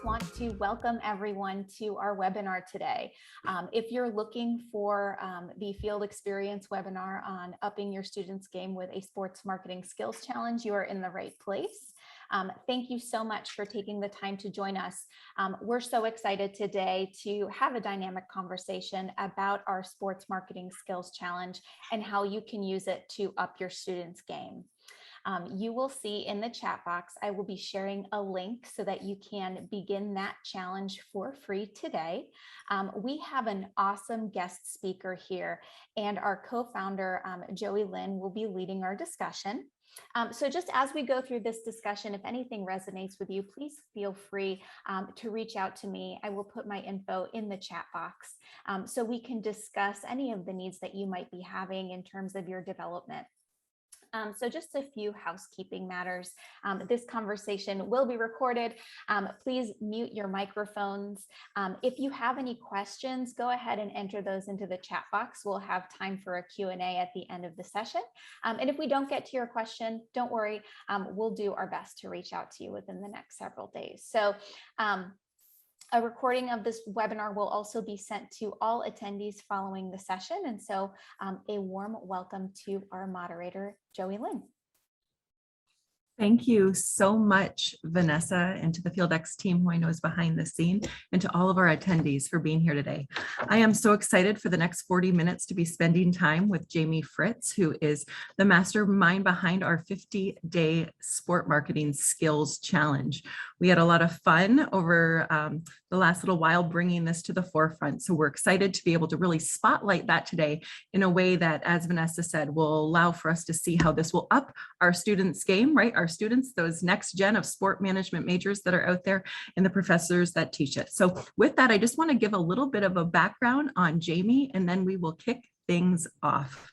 just want to welcome everyone to our webinar today. If you're looking for the Field Experience webinar on upping your students' game with a sports marketing skills challenge, you are in the right place. Thank you so much for taking the time to join us. We're so excited today to have a dynamic conversation about our sports marketing skills challenge and how you can use it to up your students' game. You will see in the chat box, I will be sharing a link so that you can begin that challenge for free today. We have an awesome guest speaker here, and our co-founder, Joey Lynn, will be leading our discussion. So just as we go through this discussion, if anything resonates with you, please feel free to reach out to me. I will put my info in the chat box so we can discuss any of the needs that you might be having in terms of your development. So just a few housekeeping matters. This conversation will be recorded. Please mute your microphones. If you have any questions, go ahead and enter those into the chat box. We'll have time for a Q&A at the end of the session. And if we don't get to your question, don't worry. We'll do our best to reach out to you within the next several days. So a recording of this webinar will also be sent to all attendees following the session. And so a warm welcome to our moderator, Joey Lynn. Thank you so much, Vanessa, and to the FieldX team who I know is behind the scene, and to all of our attendees for being here today. I am so excited for the next 40 minutes to be spending time with Jamie Fritz, who is the mastermind behind our 50-day sport marketing skills challenge. We had a lot of fun over the last little while bringing this to the forefront. So we're excited to be able to really spotlight that today in a way that, as Vanessa said, will allow for us to see how this will up our students' game, right? Our students, those next gen of sport management majors that are out there, and the professors that teach it. So with that, I just want to give a little bit of a background on Jamie, and then we will kick things off.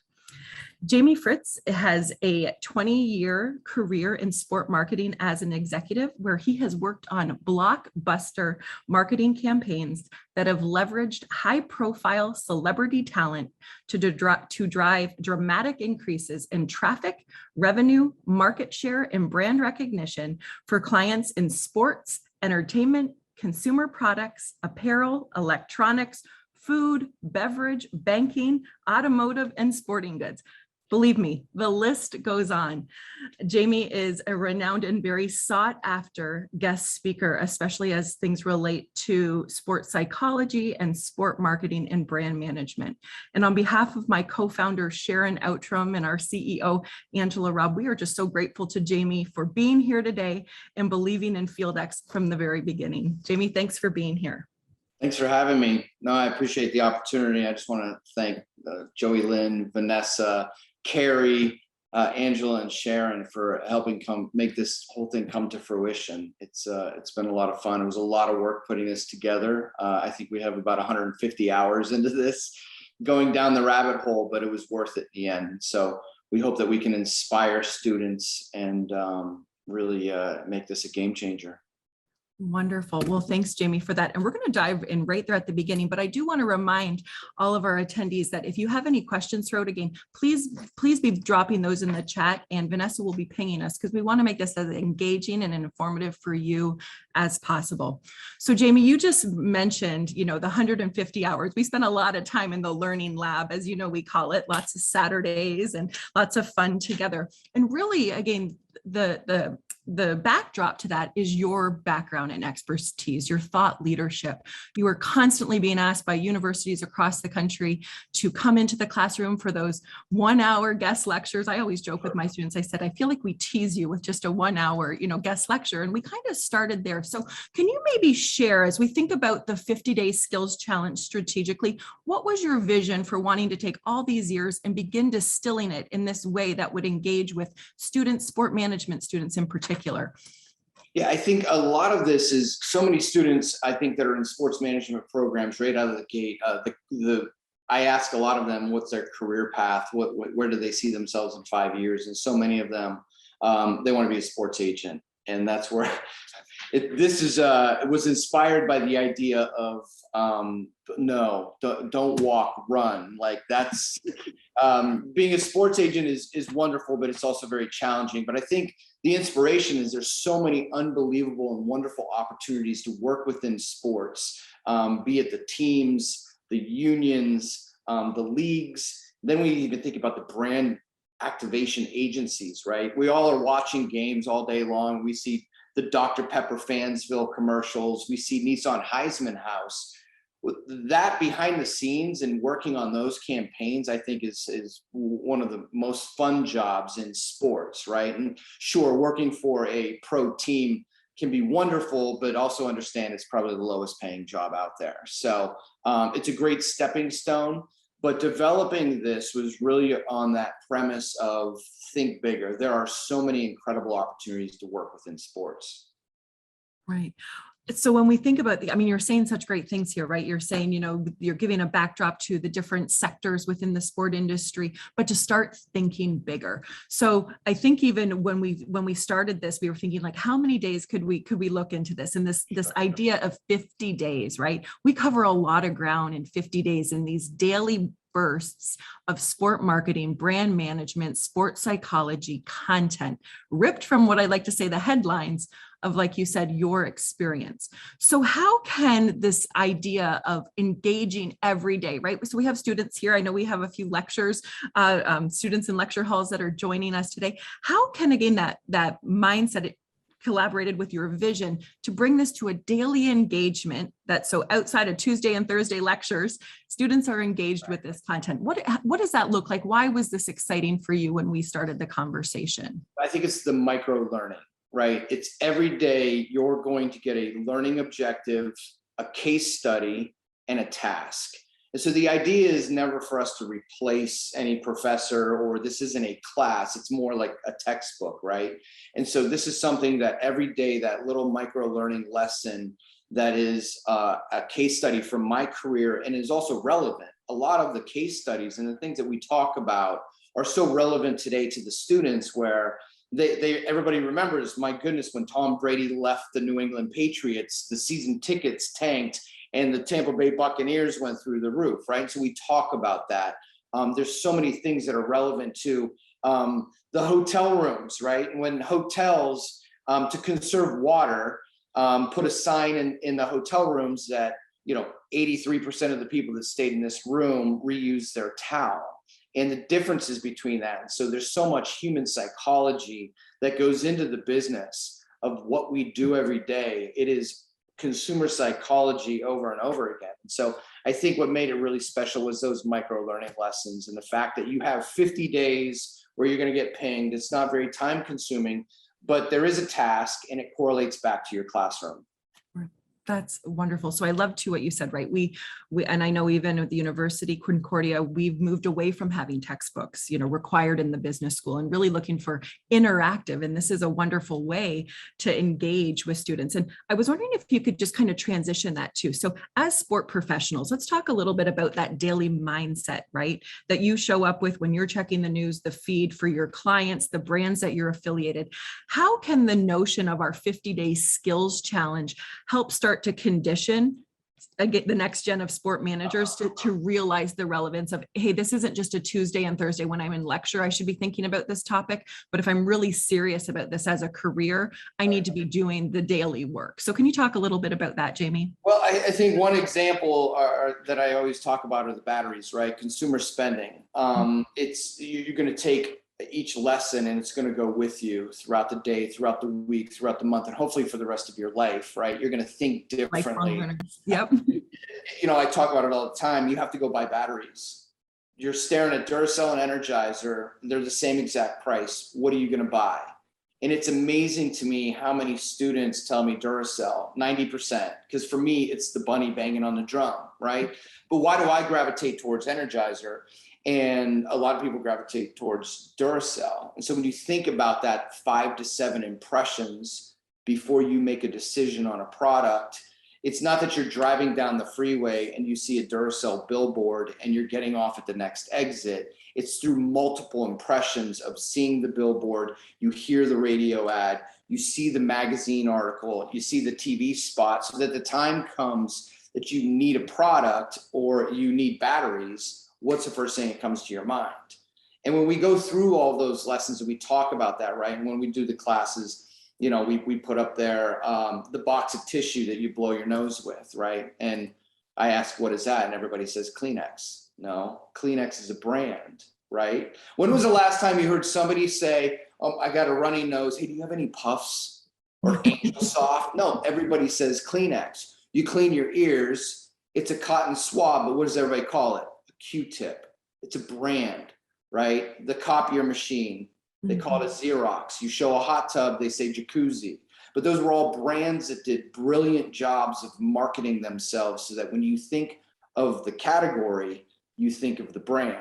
Jamie Fritz has a 20-year career in sport marketing as an executive, where he has worked on blockbuster marketing campaigns that have leveraged high-profile celebrity talent to drive dramatic increases in traffic, revenue, market share, and brand recognition for clients in sports, entertainment, consumer products, apparel, electronics, food, beverage, banking, automotive, and sporting goods. Believe me, the list goes on. Jamie is a renowned and very sought after guest speaker, especially as things relate to sports psychology and sport marketing and brand management. And on behalf of my co-founder, Sharon Outram, and our CEO, Angela Robb, we are just so grateful to Jamie for being here today and believing in FieldX from the very beginning. Jamie, thanks for being here. Thanks for having me. No, I appreciate the opportunity. I just want to thank Joey Lynn, Vanessa, Carrie, Angela, and Sharon for helping make this whole thing come to fruition. It's been a lot of fun. It was a lot of work putting this together. I think we have about 150 hours into this, going down the rabbit hole, but it was worth it in the end. So we hope that we can inspire students and really make this a game changer. Wonderful. Well, thanks, Jamie, for that. And we're going to dive in right there at the beginning. But I do want to remind all of our attendees that if you have any questions throughout again, please be dropping those in the chat, and Vanessa will be pinging us because we want to make this as engaging and informative for you as possible. So, Jamie, you just mentioned, the 150 hours. We spent a lot of time in the learning lab, as you know, we call it, lots of Saturdays and lots of fun together. And really, again, the backdrop to that is your background and expertise, your thought leadership. You are constantly being asked by universities across the country to come into the classroom for those 1-hour guest lectures. I always joke with my students, I said, I feel like we tease you with just a 1-hour, guest lecture. And we kind of started there. So can you maybe share, as we think about the 50-day skills challenge strategically, what was your vision for wanting to take all these years and begin distilling it in this way that would engage with students, sport management students in particular? Yeah, I think a lot of this is so many students, I think, that are in sports management programs right out of the gate. I ask a lot of them, what's their career path? Where do they see themselves in 5 years? And so many of them, they want to be a sports agent. And that's where It was inspired by the idea of no, don't walk, run. Like that's being a sports agent is wonderful, but it's also very challenging. But I think the inspiration is there's so many unbelievable and wonderful opportunities to work within sports, be it the teams, the unions, the leagues. Then we even think about the brand activation agencies, right? We all are watching games all day long. We see the Dr. Pepper Fansville commercials. We see Nissan Heisman House. That behind the scenes and working on those campaigns, I think is one of the most fun jobs in sports, right? And sure, working for a pro team can be wonderful, but also understand it's probably the lowest paying job out there. So it's a great stepping stone. But developing this was really on that premise of think bigger. There are so many incredible opportunities to work within sports. Right. So when we think about I mean, you're saying such great things here, right? You're saying, you're giving a backdrop to the different sectors within the sport industry, but to start thinking bigger. So I think even when we started this, we were thinking like, how many days could we look into this? And this idea of 50 days, right? We cover a lot of ground in 50 days in these daily bursts of sport marketing, brand management, sports psychology, content, ripped from what I like to say, the headlines of, like you said, your experience. So how can this idea of engaging every day, right? So we have students here. I know we have a few lectures, students in lecture halls that are joining us today. How can, again, that mindset collaborated with your vision to bring this to a daily engagement so outside of Tuesday and Thursday lectures, students are engaged with this content. What does that look like? Why was this exciting for you when we started the conversation? I think it's the micro learning, right? It's every day you're going to get a learning objective, a case study, and a task. And so the idea is never for us to replace any professor, or this isn't a class, it's more like a textbook, right? And so this is something that every day, that little micro learning lesson that is a case study from my career and is also relevant. A lot of the case studies and the things that we talk about are so relevant today to the students, where everybody remembers, my goodness, when Tom Brady left the New England Patriots, the season tickets tanked and the Tampa Bay Buccaneers went through the roof, right? So we talk about that. There's so many things that are relevant to the hotel rooms, right? When hotels, to conserve water, put a sign in the hotel rooms that 83% of the people that stayed in this room reuse their towel, and the differences between that. And so there's so much human psychology that goes into the business of what we do every day. It is consumer psychology over and over again. And so I think what made it really special was those micro learning lessons, and the fact that you have 50 days where you're going to get pinged. It's not very time consuming, but there is a task and it correlates back to your classroom. That's wonderful. So I love too what you said, right? We and I know even at the University Concordia, we've moved away from having textbooks, required in the business school, and really looking for interactive. And this is a wonderful way to engage with students. And I was wondering if you could just kind of transition that too. So as sport professionals, let's talk a little bit about that daily mindset, right? That you show up with when you're checking the news, the feed for your clients, the brands that you're affiliated. How can the notion of our 50-day skills challenge help start to condition the next gen of sport managers to realize the relevance of, hey, this isn't just a Tuesday and Thursday when I'm in lecture, I should be thinking about this topic, but if I'm really serious about this as a career, I need to be doing the daily work. So can you talk a little bit about that, Jamie? Well, I think one example that I always talk about are the batteries, right? Consumer spending. You're going to take each lesson and it's going to go with you throughout the day, throughout the week, throughout the month, and hopefully for the rest of your life, right? You're going to think differently. Yep. I talk about it all the time. You have to go buy batteries. You're staring at Duracell and Energizer. They're the same exact price. What are you going to buy? And it's amazing to me how many students tell me Duracell, 90%, because for me, it's the bunny banging on the drum, right? But why do I gravitate towards Energizer? And a lot of people gravitate towards Duracell. And so when you think about that 5 to 7 impressions before you make a decision on a product, it's not that you're driving down the freeway and you see a Duracell billboard and you're getting off at the next exit. It's through multiple impressions of seeing the billboard, you hear the radio ad, you see the magazine article, you see the TV spot, so that the time comes that you need a product or you need batteries, what's the first thing that comes to your mind? And when we go through all those lessons and we talk about that, right? And when we do the classes, you know, we put up there the box of tissue that you blow your nose with, right? And I ask, what is that? And everybody says Kleenex. No, Kleenex is a brand, right? When was the last time you heard somebody say, oh, I got a runny nose. Hey, do you have any puffs or Angel Soft? No, everybody says Kleenex. You clean your ears. It's a cotton swab, but what does everybody call it? A Q-tip. It's a brand, right? The copier machine, they call it a Xerox. You show a hot tub, they say jacuzzi. But those were all brands that did brilliant jobs of marketing themselves so that when you think of the category, you think of the brand,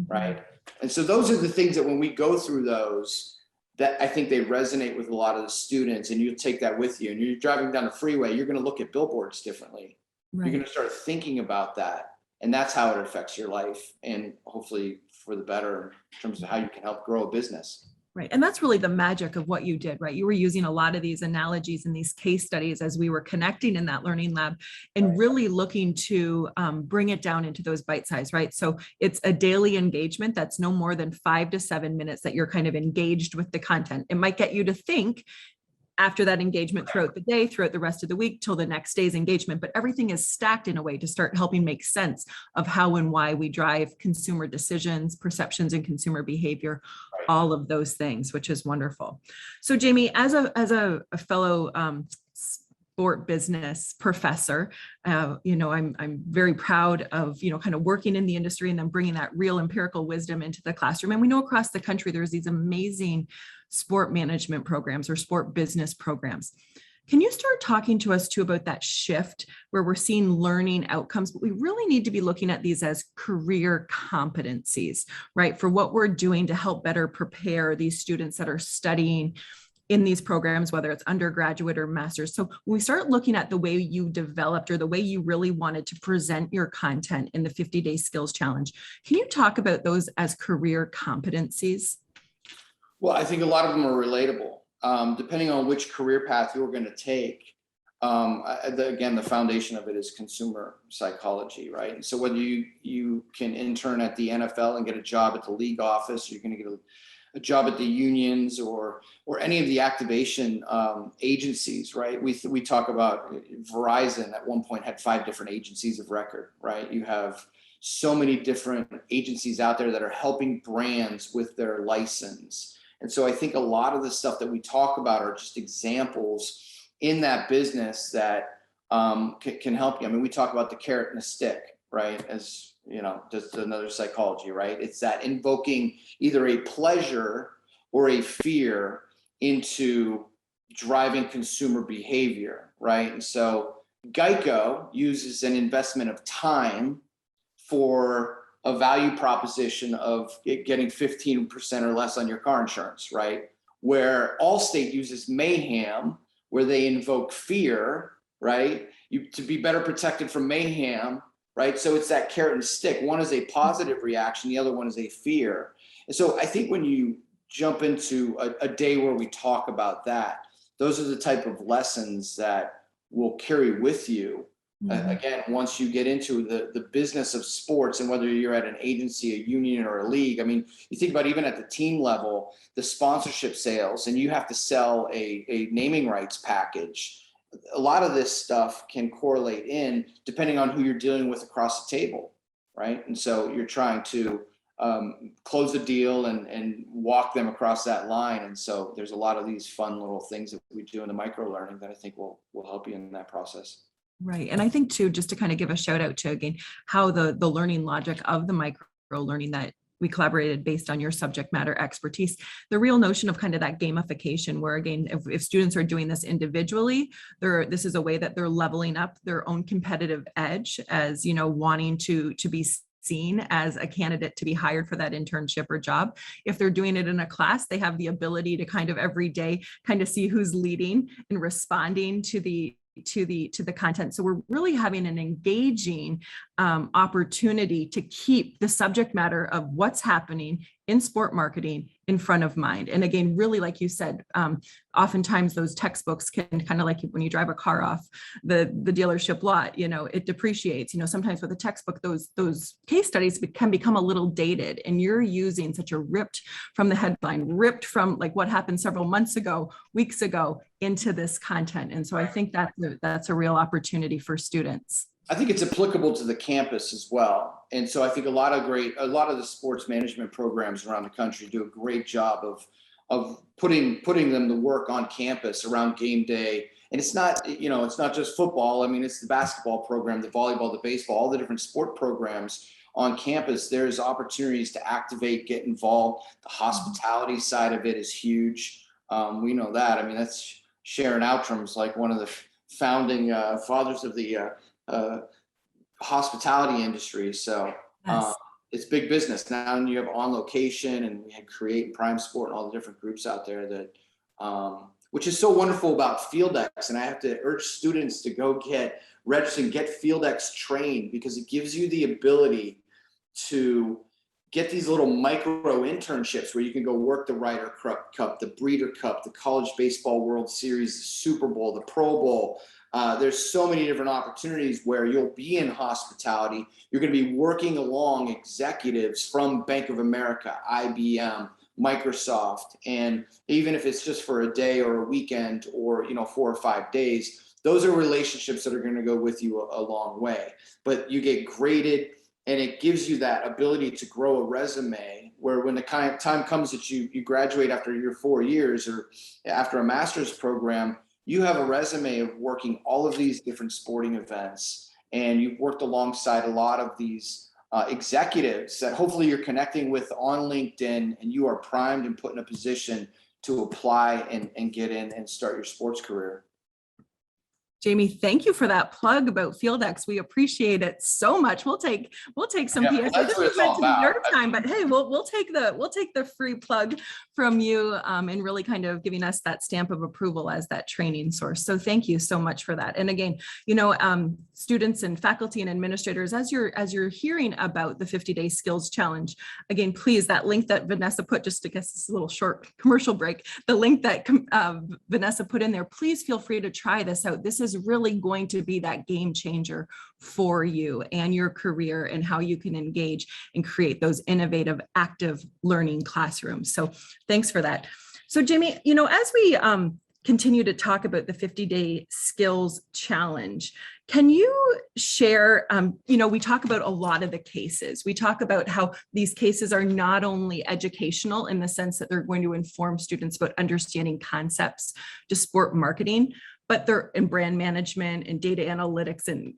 right? And so those are the things that when we go through those, that I think they resonate with a lot of the students, and you take that with you. And you're driving down the freeway, you're going to look at billboards differently. Right. You're going to start thinking about that. And that's how it affects your life, and hopefully for the better in terms of how you can help grow a business. Right. And that's really the magic of what you did, right? You were using a lot of these analogies and these case studies as we were connecting in that learning lab, and really looking to bring it down into those bite size, right? So it's a daily engagement that's no more than 5 to 7 minutes that you're kind of engaged with the content. It might get you to think after that engagement throughout the day, throughout the rest of the week, till the next day's engagement, but everything is stacked in a way to start helping make sense of how and why we drive consumer decisions, perceptions, and consumer behavior, all of those things, which is wonderful. So Jamie, as a fellow sport business professor, I'm very proud of, kind of working in the industry and then bringing that real empirical wisdom into the classroom. And we know across the country, there's these amazing sport management programs or sport business programs. Can you start talking to us too about that shift where we're seeing learning outcomes, but we really need to be looking at these as career competencies, right? For what we're doing to help better prepare these students that are studying in these programs, whether it's undergraduate or master's. So when we start looking at the way you developed or the way you really wanted to present your content in the 50-day skills challenge, can you talk about those as career competencies? Well, I think a lot of them are relatable. Depending on which career path you're going to take, again, the foundation of it is consumer psychology, right? And so whether you can intern at the NFL and get a job at the league office, or you're going to get a job at the unions or any of the activation agencies, right? We talk about Verizon at one point had 5 different agencies of record, right? You have so many different agencies out there that are helping brands with their license. And so I think a lot of the stuff that we talk about are just examples in that business that can help you. I mean, we talk about the carrot and the stick, right? As just another psychology, right? It's that invoking either a pleasure or a fear into driving consumer behavior, right? And so Geico uses an investment of time for a value proposition of getting 15% or less on your car insurance, right? Where Allstate uses mayhem, where they invoke fear, right? To be better protected from mayhem, right? So it's that carrot and stick. One is a positive reaction, the other one is a fear. And so I think when you jump into a day where we talk about that, those are the type of lessons that will carry with you. Again, once you get into the business of sports, and whether you're at an agency, a union, or a league, I mean, you think about even at the team level, the sponsorship sales, and you have to sell a naming rights package. A lot of this stuff can correlate in depending on who you're dealing with across the table, right? And so you're trying to close a deal and walk them across that line. And so there's a lot of these fun little things that we do in the micro learning that I think will help you in that process. Right. And I think too, just to kind of give a shout out to, again, how the learning logic of the micro learning that we collaborated based on your subject matter expertise, the real notion of kind of that gamification, where again, if students are doing this individually, this is a way that they're leveling up their own competitive edge as, wanting to be seen as a candidate to be hired for that internship or job. If they're doing it in a class, they have the ability to kind of every day kind of see who's leading and responding to the to the content. So we're really having an engaging opportunity to keep the subject matter of what's happening in sport marketing in front of mind. And again, really, like you said, oftentimes those textbooks can kind of like when you drive a car off the dealership lot, it depreciates. Sometimes with a textbook, those case studies can become a little dated, and you're using such a ripped from the headline, ripped from like what happened several months ago, weeks ago, into this content. And so I think that's a real opportunity for students. I think it's applicable to the campus as well. And so I think a lot of the sports management programs around the country do a great job of putting them to work on campus around game day. And it's not just football. I mean, it's the basketball program, the volleyball, the baseball, all the different sport programs on campus. There's opportunities to activate, get involved. The hospitality side of it is huge. We know that. I mean, that's Sharon Outram's like one of the founding fathers of the hospitality industry. So Yes. It's big business. Now you have On Location, and we had Create and Prime Sport and all the different groups out there that, which is so wonderful about FieldX. And I have to urge students to go get registered and get FieldX trained, because it gives you the ability to get these little micro internships where you can go work the Ryder Cup, the Breeder Cup, the College Baseball World Series, the Super Bowl, the Pro Bowl. There's so many different opportunities where you'll be in hospitality. You're going to be working along executives from Bank of America, IBM, Microsoft, and even if it's just for a day or a weekend or 4 or 5 days, those are relationships that are going to go with you a long way. But you get graded, and it gives you that ability to grow a resume where when the time comes that you graduate after your 4 years or after a master's program, you have a resume of working all of these different sporting events, and you've worked alongside a lot of these executives that hopefully you're connecting with on LinkedIn, and you are primed and put in a position to apply and get in and start your sports career. Jamie, thank you for that plug about FieldX. We appreciate it so much. We'll take some Yeah, PS. that's what it's all Your about. time, but hey, we'll take the free plug from you, and really kind of giving us that stamp of approval as that training source. So thank you so much for that. And again, students and faculty and administrators, as you're hearing about the 50-day skills challenge, again, please, that link that Vanessa put, just to guess this a little short commercial break, the link that Vanessa put in there, please feel free to try this out. This is really going to be that game changer for you and your career, and how you can engage and create those innovative, active learning classrooms. So thanks for that. So Jamie, as we continue to talk about the 50-day skills challenge, can you share, we talk about a lot of the cases. We talk about how these cases are not only educational in the sense that they're going to inform students about understanding concepts to sport marketing, but they're in brand management and data analytics and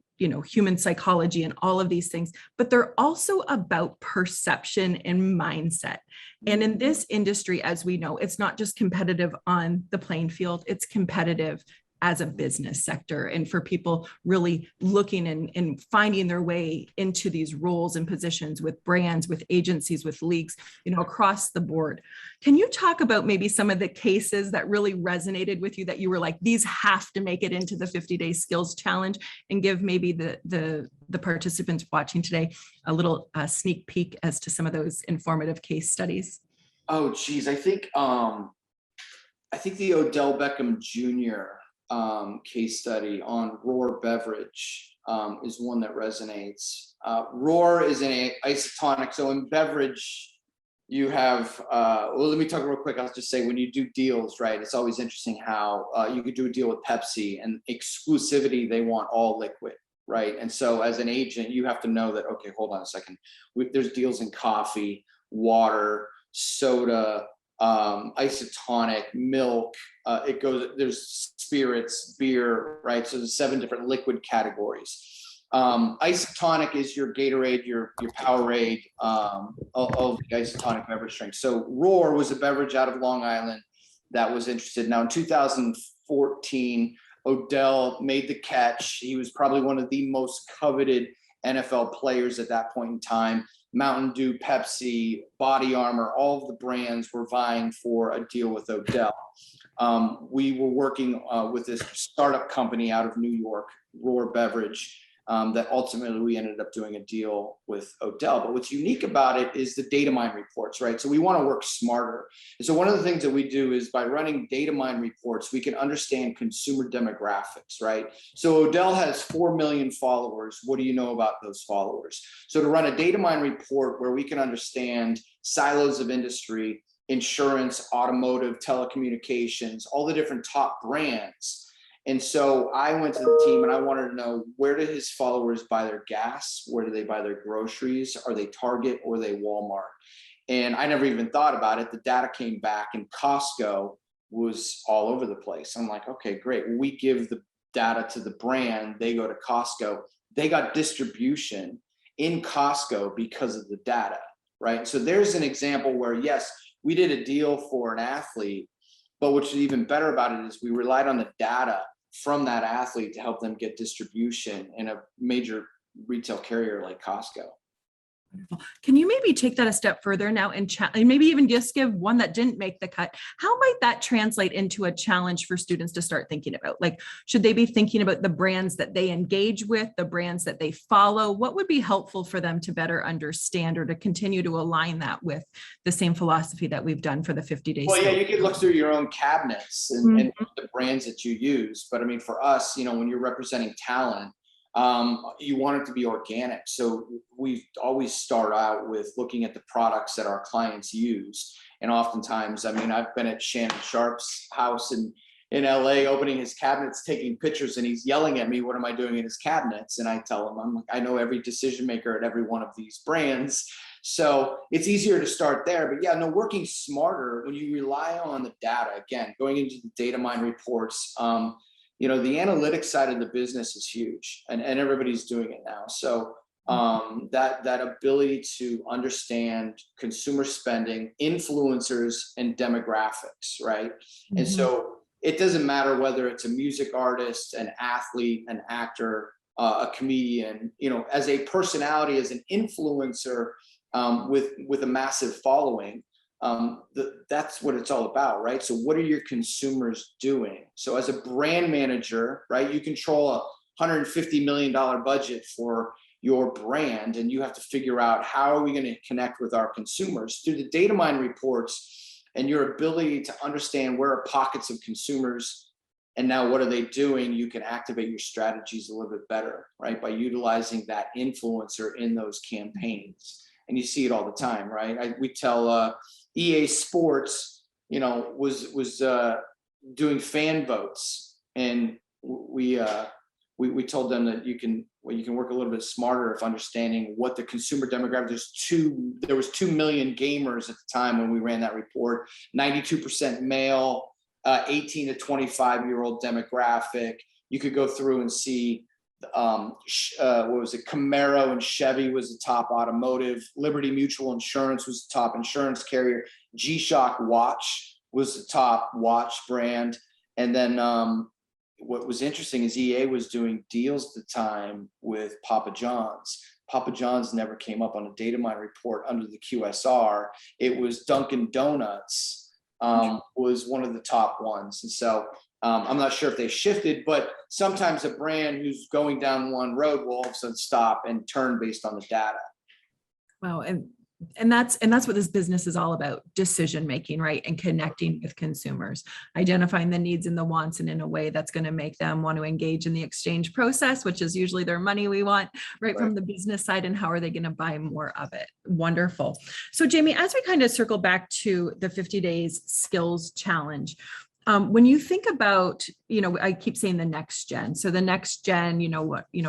human psychology and all of these things, but they're also about perception and mindset. And in this industry, as we know, it's not just competitive on the playing field, it's competitive as a business sector, and for people really looking and finding their way into these roles and positions with brands, with agencies, with leagues, across the board. Can you talk about maybe some of the cases that really resonated with you, that you were like, these have to make it into the 50-day skills challenge, and give maybe the participants watching today a little sneak peek as to some of those informative case studies? Oh, geez. I think the Odell Beckham Jr. Case study on Roar Beverage is one that resonates. Roar is an isotonic. So in beverage, you have, let me talk real quick. I'll just say, when you do deals, right, it's always interesting how you could do a deal with Pepsi, and exclusivity, they want all liquid, right? And so as an agent, you have to know that, okay, hold on a second. There's deals in coffee, water, soda, isotonic, milk, there's spirits, beer, right? So there's 7 different liquid categories. Isotonic is your Gatorade, your Powerade, all the isotonic beverage drinks. So Roar was a beverage out of Long Island that was interested. Now in 2014, Odell made the catch. He was probably one of the most coveted NFL players at that point in time. Mountain Dew, Pepsi, Body Armor, all of the brands were vying for a deal with Odell. we were working with this startup company out of New York, Roar Beverage, that ultimately we ended up doing a deal with Odell. But what's unique about it is the data mine reports, right? So we want to work smarter. And so one of the things that we do is by running data mine reports, we can understand consumer demographics, right? So Odell has 4 million followers. What do you know about those followers? So to run a data mine report where we can understand silos of industry, insurance, automotive, telecommunications, all the different top brands. And so I went to the team and I wanted to know, where do his followers buy their gas? Where do they buy their groceries? Are they Target or are they Walmart? And I never even thought about it. The data came back and Costco was all over the place. I'm like, okay, great. We give the data to the brand. They go to Costco. They got distribution in Costco because of the data, right? So there's an example where, yes, we did a deal for an athlete, but what's even better about it is we relied on the data from that athlete to help them get distribution in a major retail carrier like Costco. Wonderful. Can you maybe take that a step further now and maybe even just give one that didn't make the cut? How might that translate into a challenge for students to start thinking about? Like, should they be thinking about the brands that they engage with, the brands that they follow? What would be helpful for them to better understand or to continue to align that with the same philosophy that we've done for the 50 days? Well, yeah, you could look through your own cabinets and the brands that you use. But I mean, for us, when you're representing talent, you want it to be organic. So we always start out with looking at the products that our clients use. And oftentimes, I mean, I've been at Shannon Sharp's house in LA, opening his cabinets, taking pictures, and he's yelling at me, what am I doing in his cabinets? And I tell him, I know every decision maker at every one of these brands. So it's easier to start there. But yeah, no, working smarter when you rely on the data, again, going into the data mine reports, the analytics side of the business is huge, and everybody's doing it now. So that ability to understand consumer spending, influencers, and demographics, right? And so it doesn't matter whether it's a music artist, an athlete, an actor, a comedian, as a personality, as an influencer with a massive following. That's what it's all about, right? So what are your consumers doing? So as a brand manager, right, you control a $150 million budget for your brand, and you have to figure out, how are we going to connect with our consumers through the data mine reports and your ability to understand where are pockets of consumers, and now what are they doing? You can activate your strategies a little bit better, right, by utilizing that influencer in those campaigns. And you see it all the time, right? We tell EA Sports, was doing fan votes, and we told them that you can work a little bit smarter of understanding what the consumer demographic. There was 2 million gamers at the time when we ran that report. 92% male, 18 to 25-year-old demographic. You could go through and see. What was it? Camaro and Chevy was the top automotive. Liberty Mutual Insurance was the top insurance carrier. G-Shock watch was the top watch brand. And then what was interesting is EA was doing deals at the time with Papa John's. Papa John's never came up on a data mine report under the QSR. It was Dunkin' Donuts was one of the top ones. And so I'm not sure if they shifted, but sometimes a brand who's going down one road will all of a sudden stop and turn based on the data. Wow. And that's what this business is all about: decision making, right? And connecting with consumers, identifying the needs and the wants, and in a way that's going to make them want to engage in the exchange process, which is usually their money we want, right, from the business side. And how are they going to buy more of it? Wonderful. So Jamie, as we kind of circle back to the 50 days skills challenge, when you think about, I keep saying the next gen. So the next gen,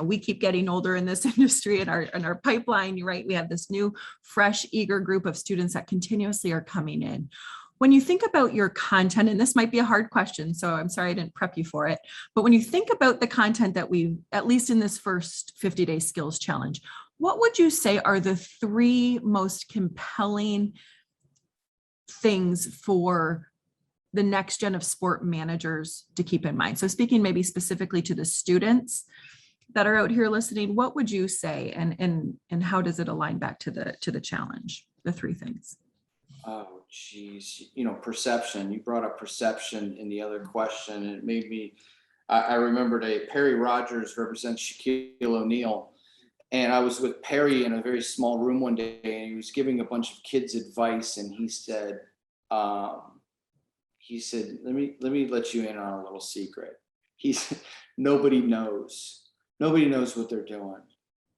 we keep getting older in this industry, and our pipeline, right? We have this new, fresh, eager group of students that continuously are coming in. When you think about your content, and this might be a hard question, so I'm sorry I didn't prep you for it, but when you think about the content that we, at least in this first 50-day skills challenge, what would you say are the 3 most compelling things for the next gen of sport managers to keep in mind? So speaking maybe specifically to the students that are out here listening, what would you say, and how does it align back to the challenge, the 3 things? Oh, geez, perception. You brought up perception in the other question, and it made me. I remembered Perry Rogers represents Shaquille O'Neal, and I was with Perry in a very small room one day, and he was giving a bunch of kids advice, and he said, let me let you in on a little secret. He said, nobody knows what they're doing.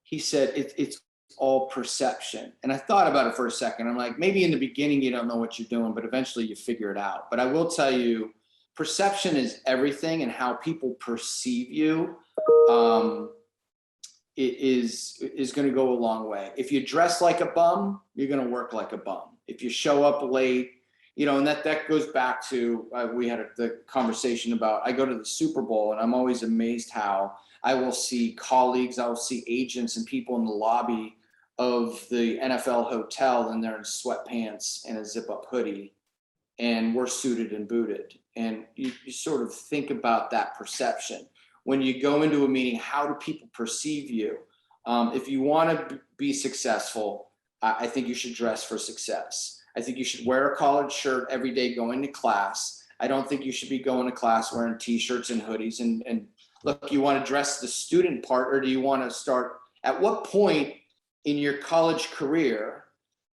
He said, it's all perception. And I thought about it for a second. I'm like, maybe in the beginning, you don't know what you're doing, but eventually you figure it out. But I will tell you, perception is everything, and how people perceive you is going to go a long way. If you dress like a bum, you're going to work like a bum. If you show up late, and that goes back to, we had the conversation about, I go to the Super Bowl, and I'm always amazed how I will see colleagues, I will see agents and people in the lobby of the NFL hotel, and they're in sweatpants and a zip-up hoodie, and we're suited and booted. And you sort of think about that perception. When you go into a meeting, how do people perceive you? If you want to be successful, I think you should dress for success. I think you should wear a collared shirt every day going to class. I don't think you should be going to class wearing t-shirts and hoodies. And look, you want to dress the student part, or do you want to start, at what point in your college career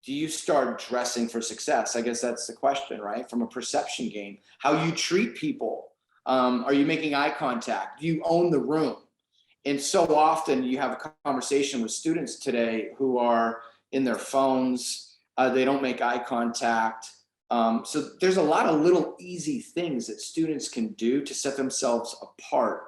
do you start dressing for success? I guess that's the question, right? From a perception game, how you treat people. Are you making eye contact? Do you own the room? And so often you have a conversation with students today who are in their phones. They don't make eye contact. So there's a lot of little easy things that students can do to set themselves apart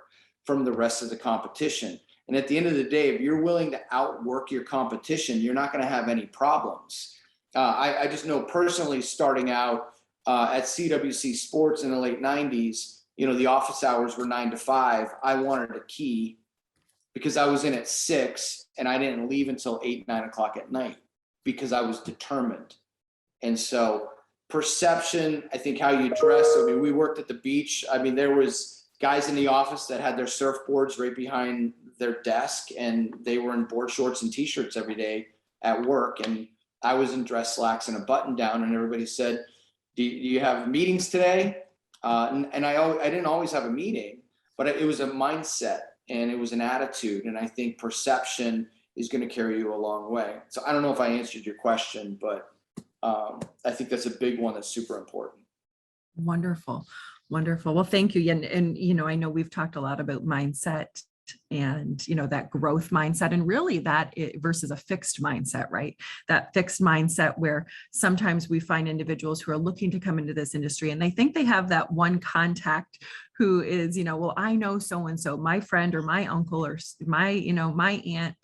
from the rest of the competition. And at the end of the day, if you're willing to outwork your competition, you're not going to have any problems. I just know personally, starting out at CWC Sports in the late 90s, the office hours were 9 to 5. I wanted a key because I was in at 6 and I didn't leave until 8, 9 o'clock at night because I was determined. And so perception, I think how you dress. I mean, we worked at the beach. I mean, there was guys in the office that had their surfboards right behind their desk, and they were in board shorts and t-shirts every day at work. And I was in dress slacks and a button down, and everybody said, do you have meetings today? And I didn't always have a meeting, but it was a mindset and it was an attitude. And I think perception is going to carry you a long way. So I don't know if I answered your question, but I think that's a big one that's super important. Wonderful. Wonderful. Well, thank you. And I know we've talked a lot about mindset and, that growth mindset, and really that versus a fixed mindset, right? That fixed mindset where sometimes we find individuals who are looking to come into this industry and they think they have that one contact who is, well, I know so-and-so, my friend or my uncle or my, my aunt,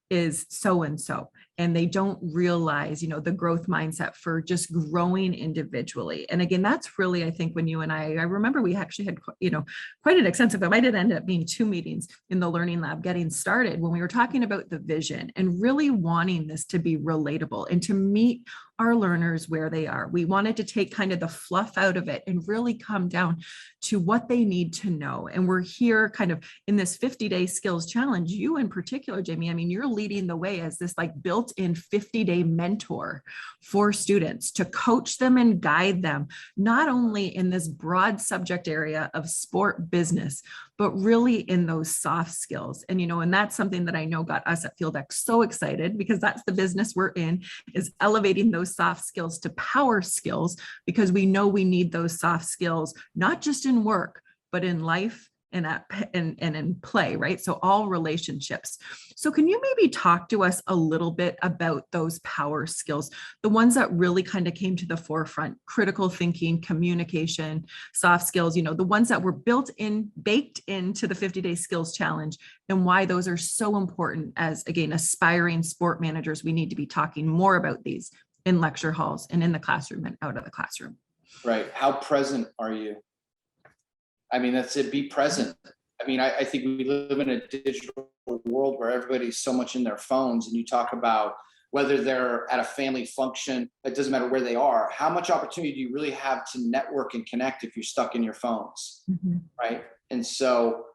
is so-and-so. And they don't realize, the growth mindset for just growing individually. And again, that's really, I think when you and I remember we actually had, quite an extensive, it might have ended up being 2 meetings in the Learning Lab getting started when we were talking about the vision and really wanting this to be relatable and to meet our learners where they are. We wanted to take kind of the fluff out of it and really come down to what they need to know. And we're here kind of in this 50-day skills challenge. You in particular, Jamie, I mean, you're leading the way as this like built-in 50-day mentor for students to coach them and guide them, not only in this broad subject area of sport business, but really in those soft skills. And, and that's something that I know got us at FieldX so excited, because that's the business we're in, is elevating those soft skills to power skills, because we know we need those soft skills, not just in work, but in life and in play, right? So all relationships. So can you maybe talk to us a little bit about those power skills, the ones that really kind of came to the forefront: critical thinking, communication, soft skills, the ones that were baked into the 50-day skills challenge, and why those are so important as, again, aspiring sport managers. We need to be talking more about these in lecture halls and in the classroom and out of the classroom. Right. How present are you? I mean, that's it. Be present. I mean, I think we live in a digital world where everybody's so much in their phones, and you talk about whether they're at a family function, it doesn't matter where they are. How much opportunity do you really have to network and connect if you're stuck in your phones? Mm-hmm. Right. And so,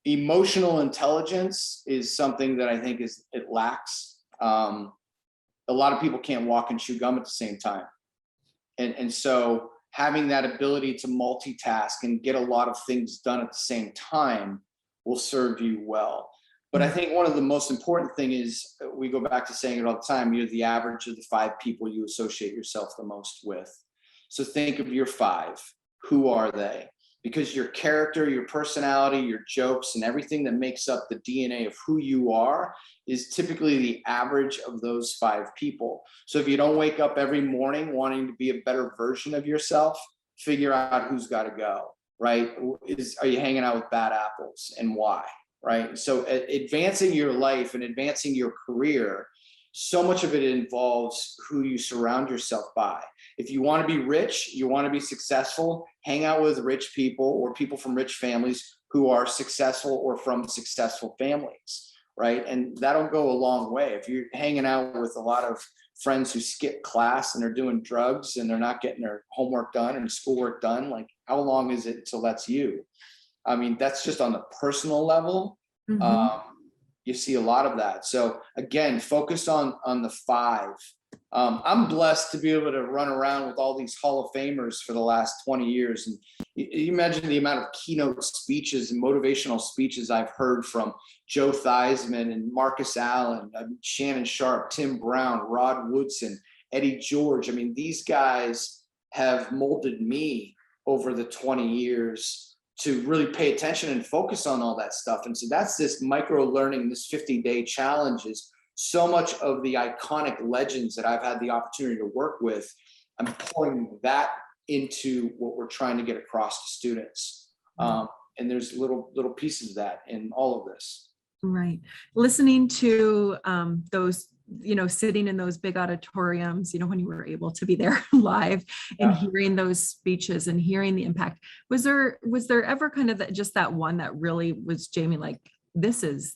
emotional intelligence is something that I think it lacks. a lot of people can't walk and chew gum at the same time. And so having that ability to multitask and get a lot of things done at the same time will serve you well. But I think one of the most important thing is, we go back to saying it all the time, you're the average of the 5 people you associate yourself the most with. So think of your 5. Who are they? Because your character, your personality, your jokes, and everything that makes up the DNA of who you are is typically the average of those 5 people. So if you don't wake up every morning wanting to be a better version of yourself, figure out who's got to go, right? Are you hanging out with bad apples, and why? Right. So advancing your life and advancing your career, so much of it involves who you surround yourself by. If you want to be rich, you want to be successful, hang out with rich people or people from rich families who are successful or from successful families. Right. And that'll go a long way. If you're hanging out with a lot of friends who skip class and they're doing drugs and they're not getting their homework done and schoolwork done, like, how long is it till that's you? I mean, that's just on the personal level. You see a lot of that. So again, focus on the 5. I'm blessed to be able to run around with all these Hall of Famers for the last 20 years. And you imagine the amount of keynote speeches and motivational speeches I've heard from Joe Theismann and Marcus Allen, Shannon Sharp, Tim Brown, Rod Woodson, Eddie George. I mean, these guys have molded me over the 20 years to really pay attention and focus on all that stuff. And so that's this micro learning, this 50-day challenge is so much of the iconic legends that I've had the opportunity to work with. I'm pouring that into what we're trying to get across to students. And there's little pieces of that in all of this. Right. Listening to those, sitting in those big auditoriums, when you were able to be there live and hearing those speeches and hearing the impact, was there ever kind of just that one that really was, Jamie, like, this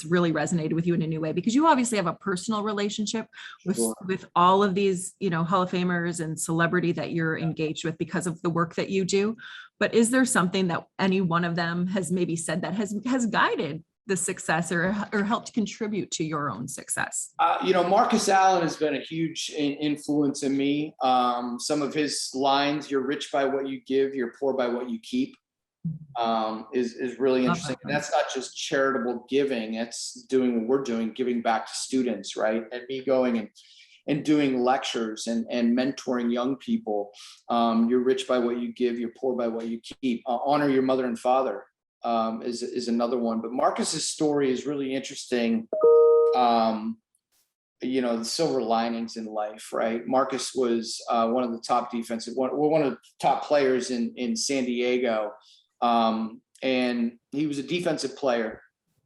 really resonated with you in a new way? Because you obviously have a personal relationship with all of these, Hall of Famers and celebrity that you're engaged with because of the work that you do. But is there something that any one of them has maybe said that has guided the success or helped contribute to your own success? Marcus Allen has been a huge influence in me. Some of his lines, "You're rich by what you give, you're poor by what you keep," is really interesting. And that's not just charitable giving, it's doing what we're doing, giving back to students, right? And me going and doing lectures and mentoring young people. You're rich by what you give, you're poor by what you keep. Honor your mother and father is another one. But Marcus's story is really interesting. The silver linings in life, right? Marcus was one of the top one of the top players in San Diego. And he was a defensive player.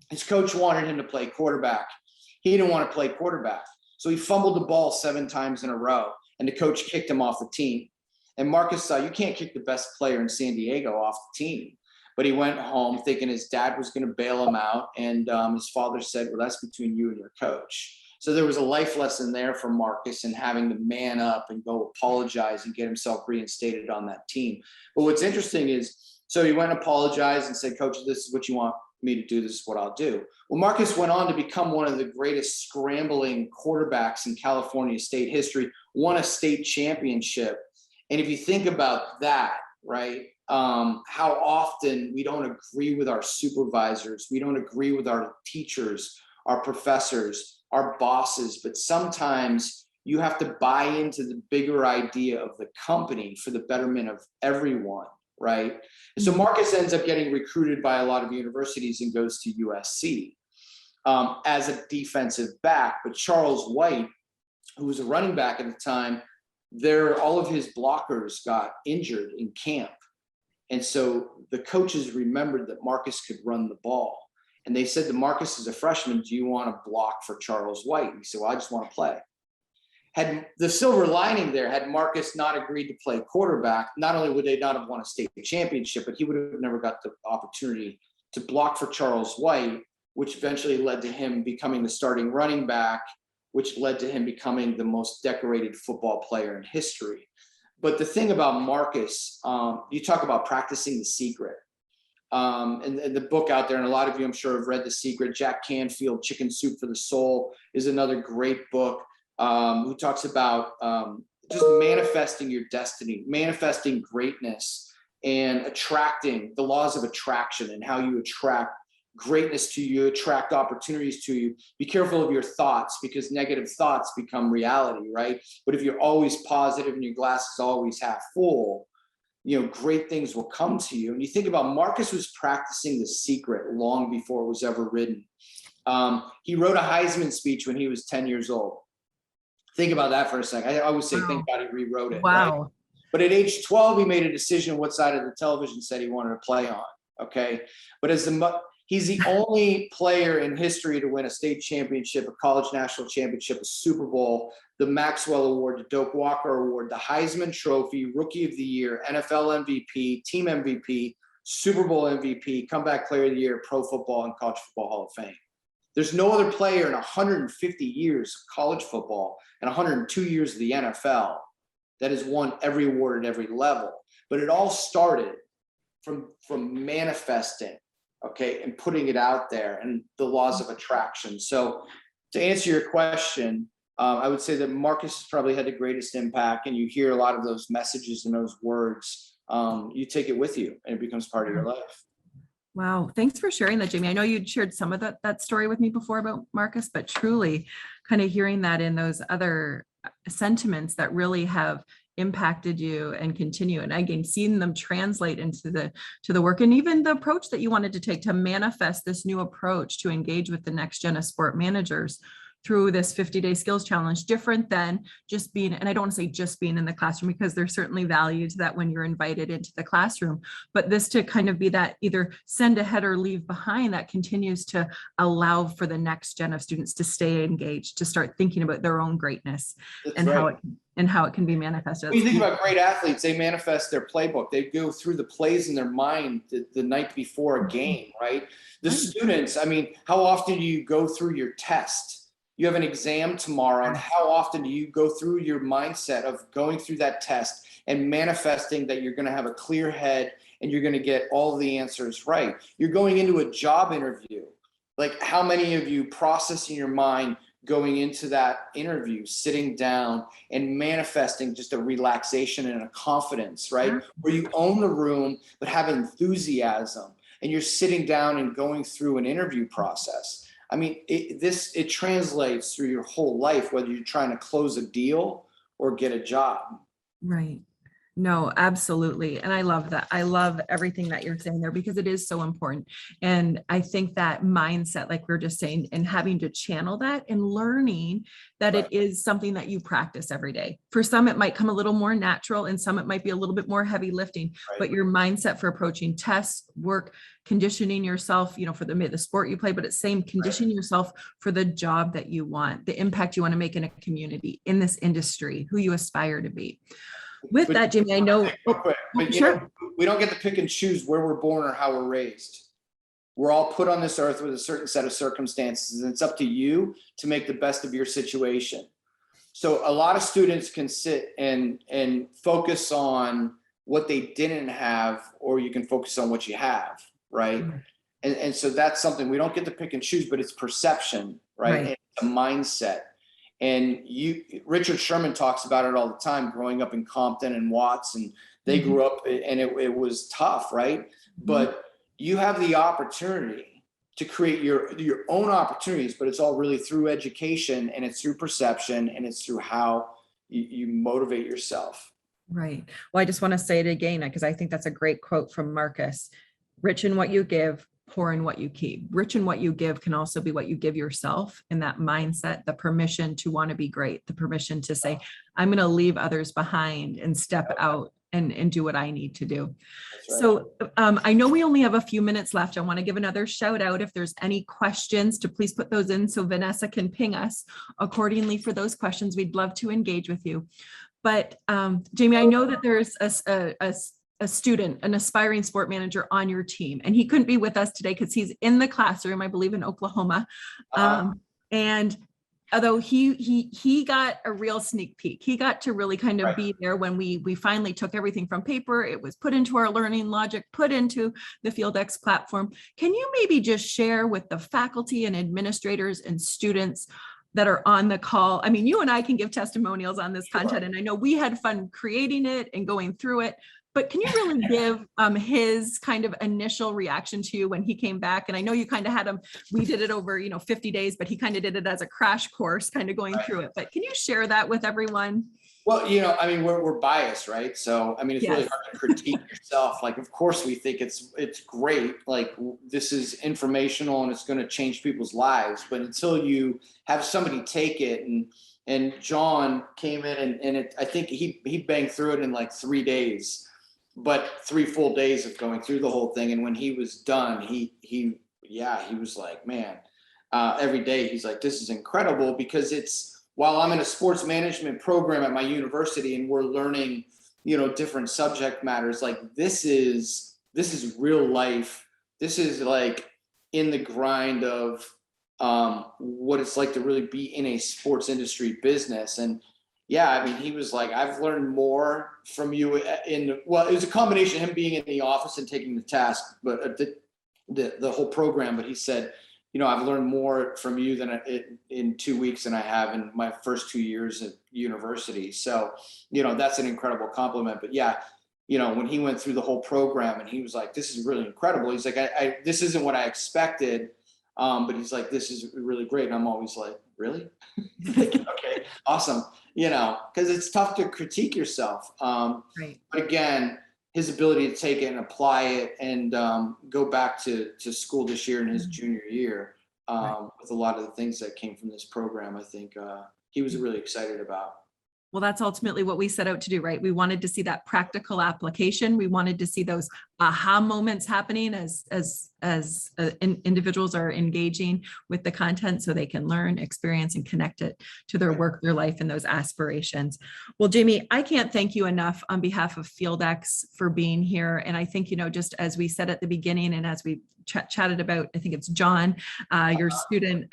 His coach wanted him to play quarterback. He didn't want to play quarterback. So he fumbled the ball 7 times in a row, and the coach kicked him off the team. And Marcus saw, you can't kick the best player in San Diego off the team. But he went home thinking his dad was going to bail him out. And his father said, well, that's between you and your coach. So there was a life lesson there for Marcus and having to man up and go apologize and get himself reinstated on that team. But what's interesting is, so he went and apologized and said, "Coach, this is what you want me to do. This is what I'll do." Well, Marcus went on to become one of the greatest scrambling quarterbacks in California state history, won a state championship. And if you think about that, right, how often we don't agree with our supervisors, we don't agree with our teachers, our professors, our bosses, but sometimes you have to buy into the bigger idea of the company for the betterment of everyone, right? And so Marcus ends up getting recruited by a lot of universities and goes to USC as a defensive back. But Charles White, who was a running back at the time, all of his blockers got injured in camp. And so the coaches remembered that Marcus could run the ball. And they said to Marcus as a freshman, "Do you want to block for Charles White?" And he said, "Well, I just want to play." Had the silver lining there, had Marcus not agreed to play quarterback, not only would they not have won a state championship, but he would have never got the opportunity to block for Charles White, which eventually led to him becoming the starting running back, which led to him becoming the most decorated football player in history. But the thing about Marcus, you talk about practicing the secret. And the book out there, and a lot of you I'm sure have read The Secret. Jack Canfield, Chicken Soup for the Soul, is another great book, who talks about just manifesting your destiny, manifesting greatness, and attracting the laws of attraction and how you attract greatness to you, attract opportunities to you. Be careful of your thoughts, because negative thoughts become reality, right? But if you're always positive and your glass is always half full, great things will come to you. And you think about, Marcus was practicing The Secret long before it was ever written. He wrote a Heisman speech when he was 10 years old. Think about that for a second. I always say, thank God he rewrote it. Wow. Right? But at age 12, he made a decision what side of the television set he wanted to play on. Okay. But he's the only player in history to win a state championship, a college national championship, a Super Bowl, the Maxwell Award, the Doak Walker Award, the Heisman Trophy, Rookie of the Year, NFL MVP, Team MVP, Super Bowl MVP, Comeback Player of the Year, Pro Football and College Football Hall of Fame. There's no other player in 150 years of college football and 102 years of the NFL that has won every award at every level. But it all started from manifesting, okay, and putting it out there, and the laws of attraction. So to answer your question, I would say that Marcus has probably had the greatest impact, and you hear a lot of those messages and those words. You take it with you, and it becomes part of your life. Wow. Thanks for sharing that, Jamie. I know you'd shared some of that story with me before about Marcus, but truly kind of hearing that in those other sentiments that really have impacted you and continue. And again, seeing them translate into the work, and even the approach that you wanted to take to manifest this new approach to engage with the next gen of sport managers through this 50-day skills challenge, different than just being, and I don't want to say just being in the classroom, because there's certainly value to that when you're invited into the classroom, but this to kind of be that either send ahead or leave behind that continues to allow for the next gen of students to stay engaged, to start thinking about their own greatness. That's and right. how it can be manifested. When you think about great athletes, they manifest their playbook. They go through the plays in their mind the night before a game, right? The students, I mean, how often do you go through your test? You have an exam tomorrow, and how often do you go through your mindset of going through that test and manifesting that you're going to have a clear head and you're going to get all the answers right? You're going into a job interview. Like, how many of you process in your mind going into that interview, sitting down and manifesting just a relaxation and a confidence, right? Where you own the room, but have enthusiasm, and you're sitting down and going through an interview process. I mean, it translates through your whole life, whether you're trying to close a deal or get a job. Right. No, absolutely. And I love that. I love everything that you're saying there, because it is so important. And I think that mindset, like we we're just saying, and having to channel that and learning that it is something that you practice every day. For some, it might come a little more natural, and some it might be a little bit more heavy lifting, but your mindset for approaching tests, work, conditioning yourself, for the sport you play, but it's same conditioning yourself for the job that you want, the impact you want to make in a community, in this industry, who you aspire to be. With that, Jamie, I know. Sure. We don't get to pick and choose where we're born or how we're raised. We're all put on this earth with a certain set of circumstances, and it's up to you to make the best of your situation. So a lot of students can sit and focus on what they didn't have, or you can focus on what you have, right? Mm-hmm. And so that's something we don't get to pick and choose, but it's perception, right? And it's a mindset. And Richard Sherman talks about it all the time, growing up in Compton and Watts, and they grew up, and it was tough, right? But you have the opportunity to create your own opportunities, but it's all really through education, and it's through perception, and it's through how you motivate yourself. Right. Well, I just want to say it again, because I think that's a great quote from Marcus. Rich in what you give, poor in what you keep. Rich in what you give can also be what you give yourself, in that mindset, the permission to want to be great, the permission to say, I'm going to leave others behind and step out and do what I need to do. Right. So I know we only have a few minutes left. I want to give another shout out. If there's any questions, to please put those in so Vanessa can ping us accordingly for those questions. We'd love to engage with you. But Jamie, I know that there's a student, an aspiring sport manager on your team, and he couldn't be with us today because he's in the classroom, I believe in Oklahoma. And although he got a real sneak peek. He got to really kind of Right. be there when we finally took everything from paper. It was put into our learning logic, put into the FieldX platform. Can you maybe just share with the faculty and administrators and students that are on the call? I mean, you and I can give testimonials on this content, and I know we had fun creating it and going through it. But can you really give his kind of initial reaction to you when he came back? And I know you kind of had him, we did it over, 50 days, but he kind of did it as a crash course, kind of going through it. But can you share that with everyone? Well, I mean, we're biased, right? So, I mean, it's really Yes. hard to critique yourself. Like, of course, we think it's great. Like, this is informational and it's going to change people's lives. But until you have somebody take it, and John came in and I think he banged through it in like 3 days, but 3 full days of going through the whole thing. And when he was done, he was like, man, every day he's like, this is incredible, because while I'm in a sports management program at my university and we're learning, different subject matters, like this is real life. This is like in the grind of what it's like to really be in a sports industry business. And yeah, I mean, he was like, I've learned more from you it was a combination of him being in the office and taking the task, but the whole program. But he said, I've learned more from you in 2 weeks than I have in my first 2 years at university. So, that's an incredible compliment. But yeah, when he went through the whole program and he was like, this is really incredible. He's like, this isn't what I expected. But he's like, this is really great. And I'm always like, really? Like, okay, awesome. Because it's tough to critique yourself. Right. But again, his ability to take it and apply it and go back to school this year in his junior year with a lot of the things that came from this program, I think he was really excited about. Well, that's ultimately what we set out to do, right? We wanted to see that practical application. We wanted to see those aha moments happening as individuals are engaging with the content, so they can learn, experience, and connect it to their work, their life, and those aspirations. Well, Jamie, I can't thank you enough on behalf of FieldX for being here. And I think, just as we said at the beginning, and as we chatted about, I think it's John, your student,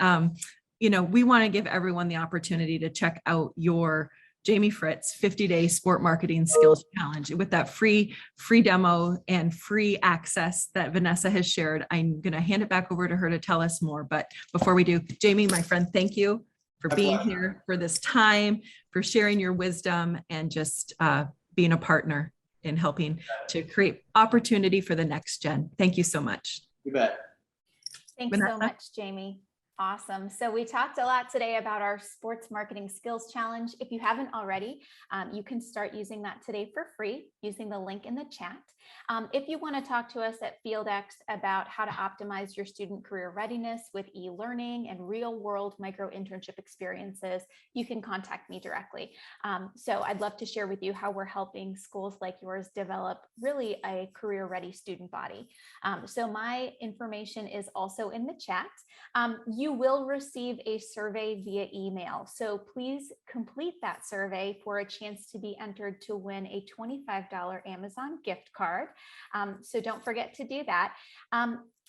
we want to give everyone the opportunity to check out your Jamie Fritz 50-day sport marketing skills challenge with that free demo and free access that Vanessa has shared. I'm going to hand it back over to her to tell us more. But before we do, Jamie, my friend, thank you for being here, for this time, for sharing your wisdom, and just being a partner in helping to create opportunity for the next gen. Thank you so much. You bet. Thanks so much, Jamie. Awesome. So we talked a lot today about our sports marketing skills challenge. If you haven't already, you can start using that today for free using the link in the chat. If you want to talk to us at FieldX about how to optimize your student career readiness with e-learning and real-world micro internship experiences, you can contact me directly. So I'd love to share with you how we're helping schools like yours develop really a career-ready student body. So my information is also in the chat. You will receive a survey via email. So please complete that survey for a chance to be entered to win a $25 Amazon gift card. So don't forget to do that.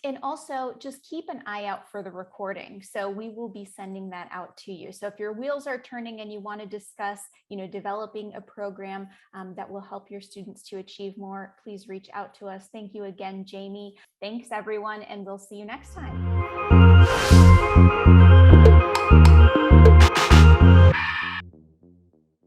And also just keep an eye out for the recording. So we will be sending that out to you. So if your wheels are turning and you want to discuss, developing a program that will help your students to achieve more, please reach out to us. Thank you again, Jamie. Thanks everyone, and we'll see you next time.